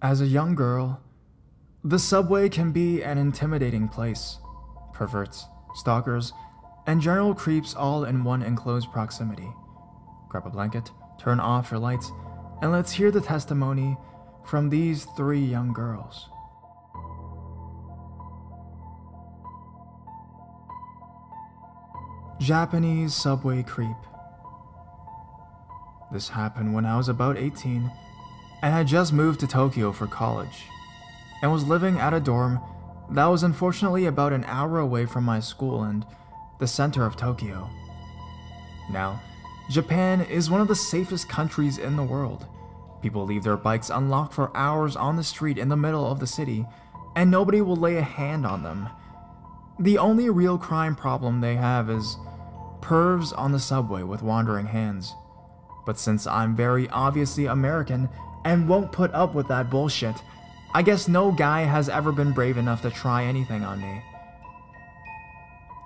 As a young girl, the subway can be an intimidating place. Perverts, stalkers, and general creeps all in one enclosed proximity. Grab a blanket, turn off your lights, and let's hear the testimony from these 3 young girls. Japanese subway creep. This happened when I was about 18 and had just moved to Tokyo for college and was living at a dorm that was unfortunately about an hour away from my school and the center of Tokyo. Now, Japan is one of the safest countries in the world. People leave their bikes unlocked for hours on the street in the middle of the city, and nobody will lay a hand on them. The only real crime problem they have is pervs on the subway with wandering hands. But since I'm very obviously American and won't put up with that bullshit, I guess no guy has ever been brave enough to try anything on me.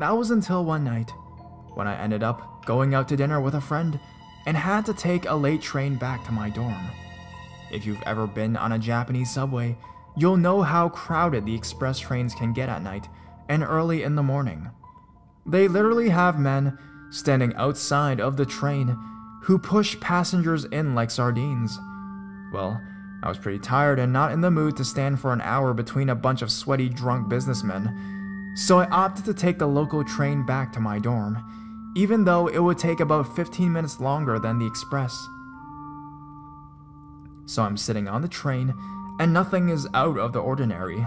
That was until one night, when I ended up going out to dinner with a friend and had to take a late train back to my dorm. If you've ever been on a Japanese subway, you'll know how crowded the express trains can get at night and early in the morning. They literally have men standing outside of the train who push passengers in like sardines. Well, I was pretty tired and not in the mood to stand for an hour between a bunch of sweaty drunk businessmen, so I opted to take the local train back to my dorm, even though it would take about 15 minutes longer than the express. So I'm sitting on the train, and nothing is out of the ordinary.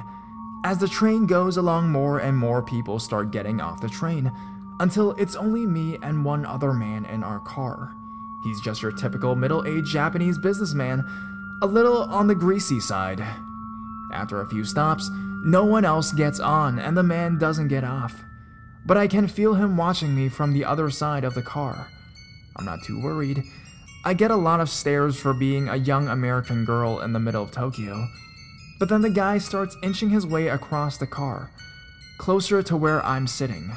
As the train goes along, more and more people start getting off the train, until it's only me and one other man in our car. He's just your typical middle-aged Japanese businessman, a little on the greasy side. After a few stops, no one else gets on and the man doesn't get off. But I can feel him watching me from the other side of the car. I'm not too worried. I get a lot of stares for being a young American girl in the middle of Tokyo. But then the guy starts inching his way across the car, closer to where I'm sitting.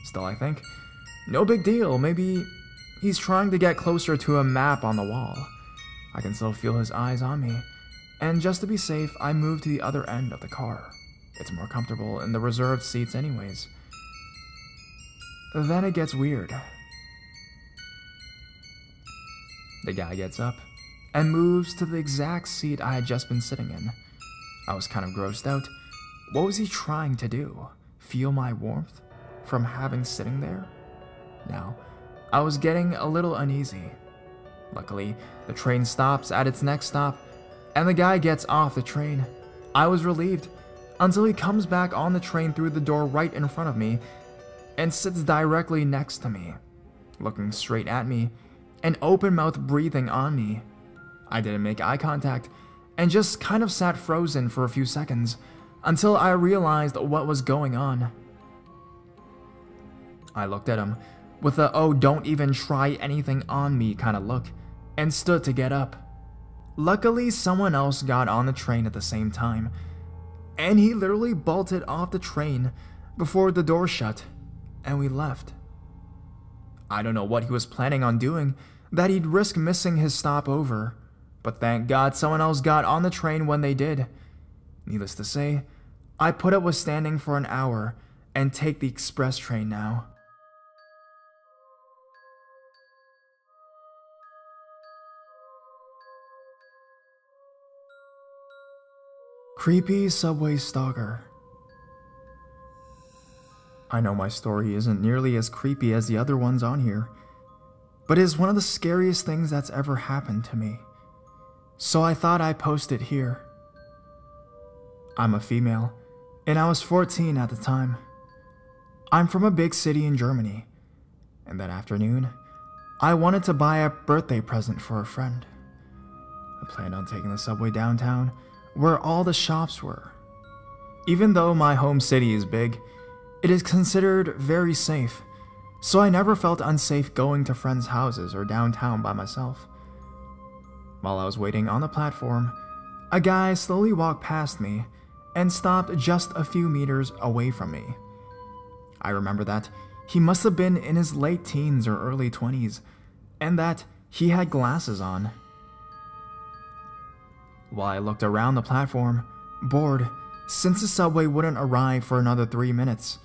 Still, I think, no big deal, maybe he's trying to get closer to a map on the wall. I can still feel his eyes on me, and just to be safe, I move to the other end of the car. It's more comfortable in the reserved seats anyways. Then it gets weird. The guy gets up and moves to the exact seat I had just been sitting in. I was kind of grossed out. What was he trying to do? Feel my warmth from having sitting there? Now, I was getting a little uneasy. Luckily, the train stops at its next stop, and the guy gets off the train. I was relieved, until he comes back on the train through the door right in front of me, and sits directly next to me, looking straight at me, and open-mouthed breathing on me. I didn't make eye contact, and just kind of sat frozen for a few seconds, until I realized what was going on. I looked at him, with a "oh, don't even try anything on me" kind of look, and stood to get up. Luckily, someone else got on the train at the same time, and he literally bolted off the train before the door shut, and we left. I don't know what he was planning on doing, that he'd risk missing his stop over, but thank God someone else got on the train when they did. Needless to say, I put up with standing for an hour and take the express train now. Creepy subway stalker. I know my story isn't nearly as creepy as the other ones on here, but it is one of the scariest things that's ever happened to me. So I thought I'd post it here. I'm a female, and I was 14 at the time. I'm from a big city in Germany, and that afternoon, I wanted to buy a birthday present for a friend. I planned on taking the subway downtown, where all the shops were. Even though my home city is big, it is considered very safe, so I never felt unsafe going to friends' houses or downtown by myself. While I was waiting on the platform, a guy slowly walked past me and stopped just a few meters away from me. I remember that he must have been in his late teens or early 20s, and that he had glasses on. While I looked around the platform, bored, since the subway wouldn't arrive for another 3 minutes,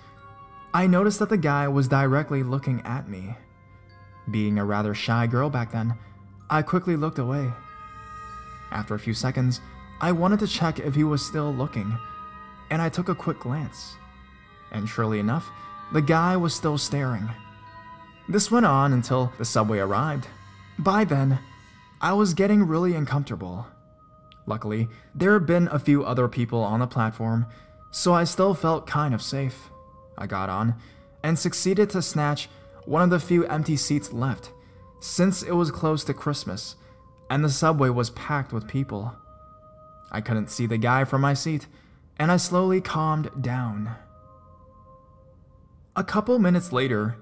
I noticed that the guy was directly looking at me. Being a rather shy girl back then, I quickly looked away. After a few seconds, I wanted to check if he was still looking, and I took a quick glance. And surely enough, the guy was still staring. This went on until the subway arrived. By then, I was getting really uncomfortable. Luckily, there had been a few other people on the platform, so I still felt kind of safe. I got on and succeeded to snatch one of the few empty seats left, since it was close to Christmas and the subway was packed with people. I couldn't see the guy from my seat, and I slowly calmed down. A couple minutes later,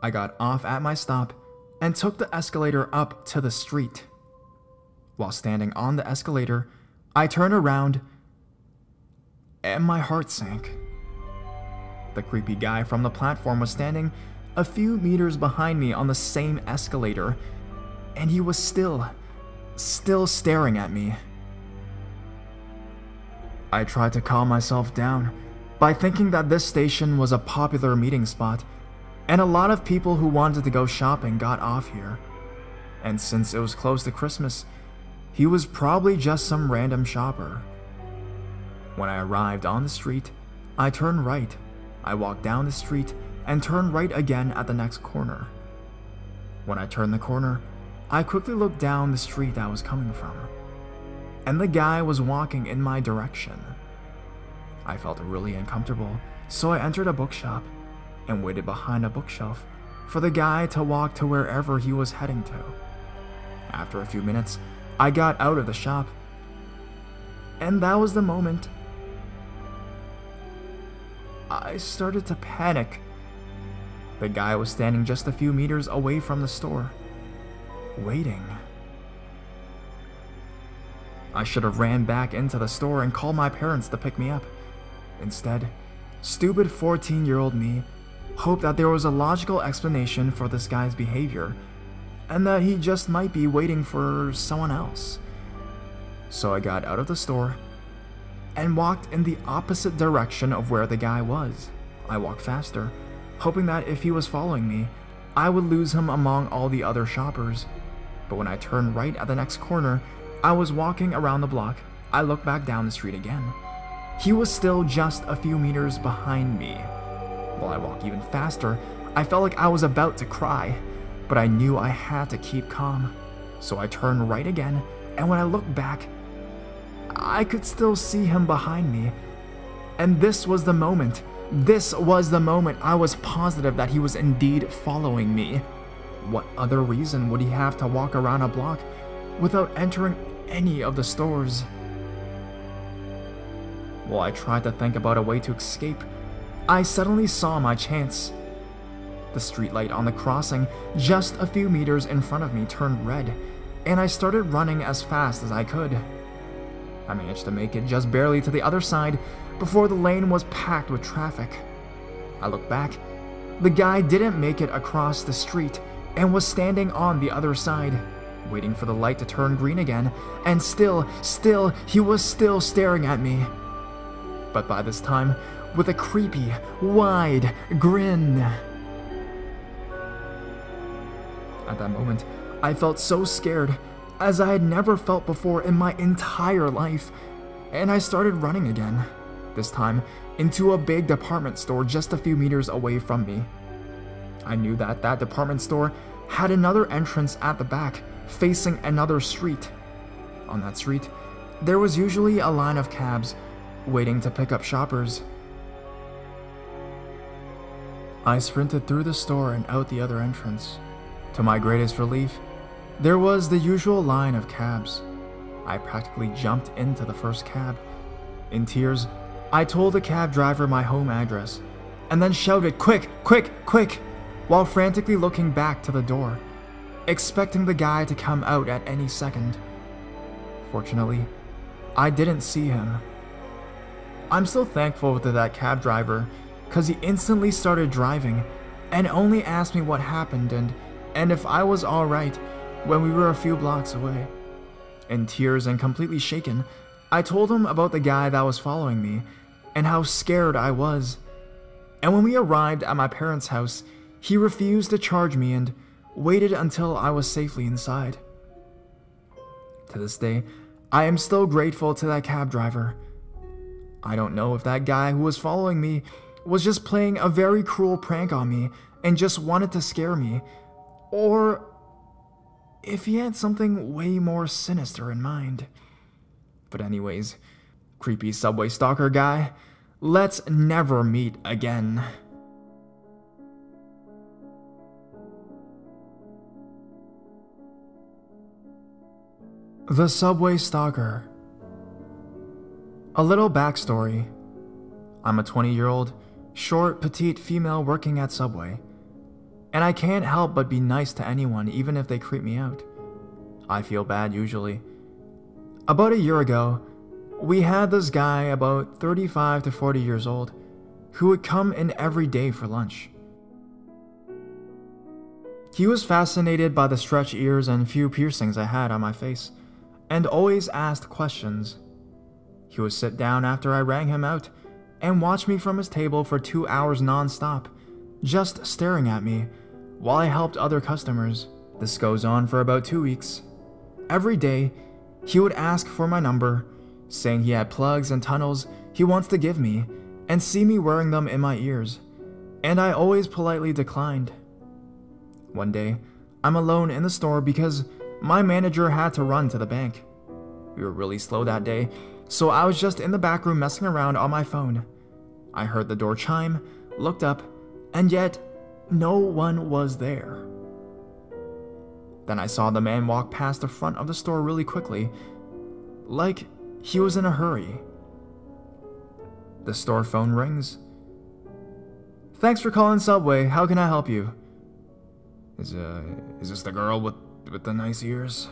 I got off at my stop and took the escalator up to the street. While standing on the escalator, I turned around and my heart sank. The creepy guy from the platform was standing a few meters behind me on the same escalator, and he was still staring at me. I tried to calm myself down by thinking that this station was a popular meeting spot, and a lot of people who wanted to go shopping got off here. And since it was close to Christmas, he was probably just some random shopper. When I arrived on the street, I turned right. I walked down the street and turned right again at the next corner. When I turned the corner, I quickly looked down the street I was coming from, and the guy was walking in my direction. I felt really uncomfortable, so I entered a bookshop and waited behind a bookshelf for the guy to walk to wherever he was heading to. After a few minutes, I got out of the shop, and that was the moment I started to panic. The guy was standing just a few meters away from the store, waiting. I should have ran back into the store and called my parents to pick me up. Instead, stupid 14-year-old me hoped that there was a logical explanation for this guy's behavior, and that he just might be waiting for someone else. So I got out of the store and walked in the opposite direction of where the guy was. I walked faster, hoping that if he was following me, I would lose him among all the other shoppers. But when I turned right at the next corner, I was walking around the block. I looked back down the street again. He was still just a few meters behind me. While I walked even faster, I felt like I was about to cry, but I knew I had to keep calm. So I turned right again, and when I looked back, I could still see him behind me. And this was the moment. This was the moment I was positive that he was indeed following me. What other reason would he have to walk around a block without entering any of the stores? While I tried to think about a way to escape, I suddenly saw my chance. The streetlight on the crossing just a few meters in front of me turned red, and I started running as fast as I could. I managed to make it just barely to the other side before the lane was packed with traffic. I looked back. The guy didn't make it across the street and was standing on the other side, waiting for the light to turn green again, and still, he was still staring at me. But by this time, with a creepy, wide grin. At that moment, I felt so scared, as I had never felt before in my entire life, and I started running again, this time into a big department store just a few meters away from me. I knew that that department store had another entrance at the back, facing another street. On that street, there was usually a line of cabs waiting to pick up shoppers. I sprinted through the store and out the other entrance. To my greatest relief, there was the usual line of cabs. I practically jumped into the first cab. In tears, I told the cab driver my home address, and then shouted, "Quick, quick, quick!" while frantically looking back to the door, expecting the guy to come out at any second. Fortunately, I didn't see him. I'm still thankful to that cab driver, because he instantly started driving and only asked me what happened and if I was alright when we were a few blocks away. In tears and completely shaken, I told him about the guy that was following me and how scared I was. And when we arrived at my parents' house, he refused to charge me and waited until I was safely inside. To this day, I am still grateful to that cab driver. I don't know if that guy who was following me was just playing a very cruel prank on me and just wanted to scare me, or if he had something way more sinister in mind. But anyways, creepy subway stalker guy, let's never meet again. The Subway Stalker. A little backstory. I'm a 20-year-old, short, petite female working at Subway, and I can't help but be nice to anyone even if they creep me out. I feel bad usually. About a year ago, we had this guy about 35 to 40 years old who would come in every day for lunch. He was fascinated by the stretched ears and few piercings I had on my face, and always asked questions. He would sit down after I rang him out and watch me from his table for 2 hours non-stop, just staring at me while I helped other customers. This goes on for about 2 weeks. Every day, he would ask for my number, saying he had plugs and tunnels he wants to give me and see me wearing them in my ears, and I always politely declined. One day, I'm alone in the store because my manager had to run to the bank. We were really slow that day, so I was just in the back room messing around on my phone. I heard the door chime, looked up, and yet no one was there. Then I saw the man walk past the front of the store really quickly, like he was in a hurry. The store phone rings. "Thanks for calling Subway. How can I help you?" Is this the girl with the nice ears?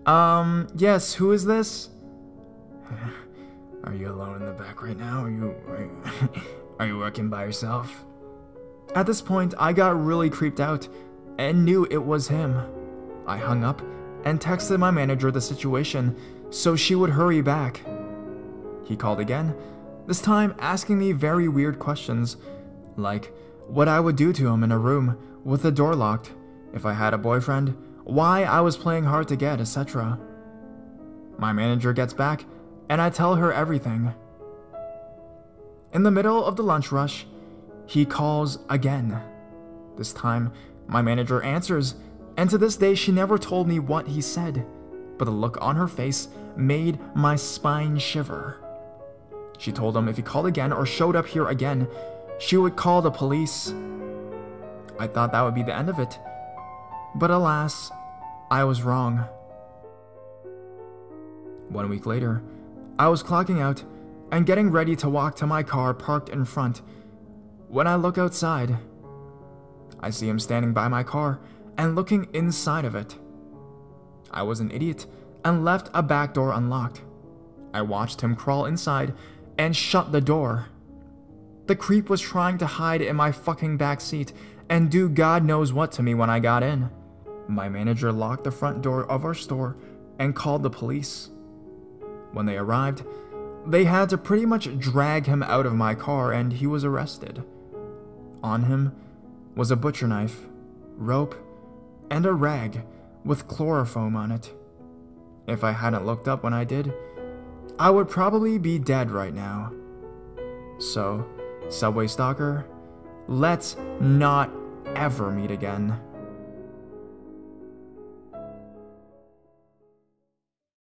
Yes, who is this? Are you alone in the back right now? Are you working by yourself? At this point, I got really creeped out and knew it was him. I hung up and texted my manager the situation so she would hurry back. He called again, this time asking me very weird questions, like what I would do to him in a room with the door locked, if I had a boyfriend, why I was playing hard to get, etc. My manager gets back, and I tell her everything. In the middle of the lunch rush, he calls again. This time, my manager answers, and to this day she never told me what he said, but the look on her face made my spine shiver. She told him if he called again or showed up here again, she would call the police. I thought that would be the end of it, but alas, I was wrong. 1 week later, I was clocking out and getting ready to walk to my car parked in front when I look outside. I see him standing by my car and looking inside of it. I was an idiot and left a back door unlocked. I watched him crawl inside and shut the door. The creep was trying to hide in my fucking back seat and do God knows what to me when I got in. My manager locked the front door of our store and called the police. When they arrived, they had to pretty much drag him out of my car and he was arrested. On him was a butcher knife, rope, and a rag with chloroform on it. If I hadn't looked up when I did, I would probably be dead right now. So, Subway Stalker, let's not ever meet again.